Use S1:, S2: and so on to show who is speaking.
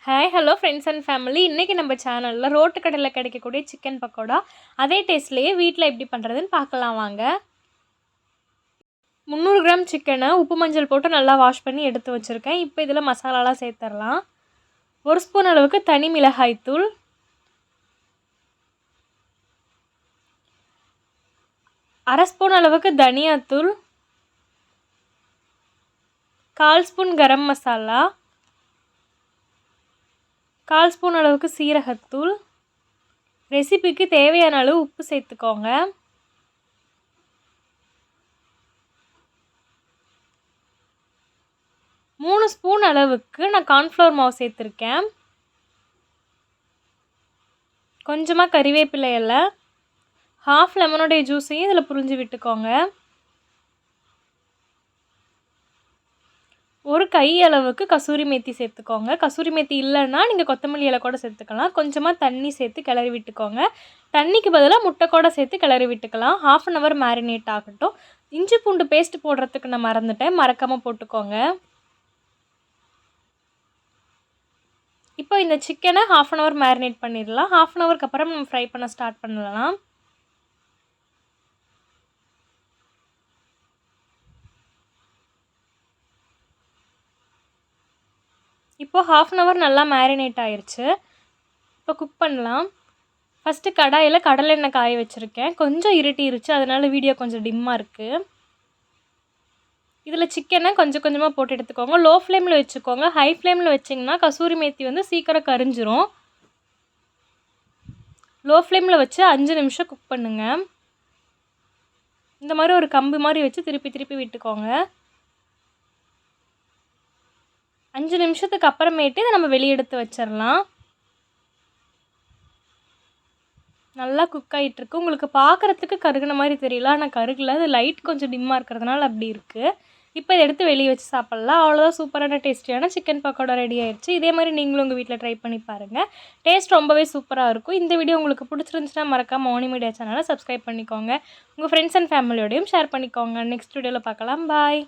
S1: Hi hello friends and family. இன்றைக்கி நம்ம சேனலில் ரோட்டு கடையில் கிடைக்கக்கூடிய சிக்கன் பக்கோடா அதே டேஸ்ட்லேயே வீட்டில் எப்படி பண்ணுறதுன்னு பார்க்கலாம் வாங்க. 300 கிராம் சிக்கனை உப்பு மஞ்சள் போட்டு நல்லா வாஷ் பண்ணி எடுத்து வச்சுருக்கேன். இப்போ இதில் மசாலாலாம் சேர்த்துடலாம். 1 ஸ்பூன் அளவுக்கு தனி மிளகாய்த்தூள், 1/2 ஸ்பூன் அளவுக்கு தனியாத்தூள், 1/4 ஸ்பூன் கரம் மசாலா, 1/4 ஸ்பூன் அளவுக்கு சீரகத்தூள், ரெசிபிக்கு தேவையான அளவு உப்பு சேர்த்துக்கோங்க. மூணு ஸ்பூன் அளவுக்கு நான் கார்ன்ஃப்ளவர் மாவு சேர்த்துருக்கேன். கொஞ்சமாக கறிவேப்பிலை இலை, 1/2 லெமனோடைய ஜூஸையும் இதில் புழிஞ்சு விட்டுக்கோங்க. ஒரு கை அளவுக்கு கசூரி மேத்தி சேர்த்துக்கோங்க. கசூரி மேத்தி இல்லைன்னா நீங்கள் கொத்தமல்லி இலை கூட சேர்த்துக்கலாம். கொஞ்சமாக தண்ணி சேர்த்து கிளறி விட்டுக்கோங்க. தண்ணிக்கு பதிலாக முட்டை கூட சேர்த்து கிளறி விட்டுக்கலாம். 1/2 அன் ஹவர் மேரினேட் ஆகட்டும். இஞ்சி பூண்டு பேஸ்ட் போடுறதுக்கு நான் மறந்துட்டேன், மறக்காமல் போட்டுக்கோங்க. இப்போ இந்த சிக்கனை 1/2 அன் ஹவர் மேரினேட் பண்ணிடலாம். 1/2 அன் ஹவருக்கு அப்புறம் நம்ம ஃப்ரை பண்ண ஸ்டார்ட் பண்ணலாம். இப்போது 1/2 அன் ஹவர் நல்லா மேரினேட் ஆயிடுச்சு. இப்போ குக் பண்ணலாம். ஃபஸ்ட்டு கடாயில் கடலெண்ணெய் காய வச்சுருக்கேன். கொஞ்சம் இருட்டிருச்சு, அதனால் வீடியோ கொஞ்சம் டிம்மாக இருக்குது. இதில் சிக்கனை கொஞ்சம் கொஞ்சமாக போட்டு எடுத்துக்கோங்க. லோ ஃப்ளேமில் வச்சுக்கோங்க. ஹை ஃப்ளேமில் வச்சிங்கன்னா கசூரி மேத்தி சீக்கிரம் கரிஞ்சிரும். லோ ஃப்ளேமில் வச்சு 5 நிமிஷம் குக் பண்ணுங்கள். இந்த மாதிரி ஒரு கம்பு மாதிரி வச்சு திருப்பி திருப்பி விட்டுக்கோங்க. 5 நிமிஷத்துக்கு அப்புறமேட்டு இதை நம்ம வெளியே எடுத்து வச்சிடலாம். நல்லா குக் ஆகிட்டுருக்கு. உங்களுக்கு பார்க்குறதுக்கு கருகின மாதிரி தெரியல, ஆனால் கருகலை. அது லைட் கொஞ்சம் டிம்மாக இருக்கிறதுனால அப்படி இருக்குது. இப்போ இதை எடுத்து வெளியே வச்சு சாப்பிட்லாம். அவ்வளோதான், சூப்பரான டேஸ்டியான சிக்கன் பக்கோடா ரெடி ஆயிடுச்சு. இதே மாதிரி நீங்களும் உங்கள் வீட்டில் ட்ரை பண்ணி பாருங்கள். டேஸ்ட் ரொம்பவே சூப்பராக இருக்கும். இந்த வீடியோ உங்களுக்கு பிடிச்சிருந்துச்சுன்னா மறக்காம மௌனி மீடியா சேனலை சப்ஸ்கிரைப் பண்ணிக்கோங்க. உங்கள் ஃப்ரெண்ட்ஸ் அண்ட் ஃபேமிலியோடையும் ஷேர் பண்ணிக்கோங்க. நெக்ஸ்ட் வீடியோவில் பார்க்கலாம். பாய்.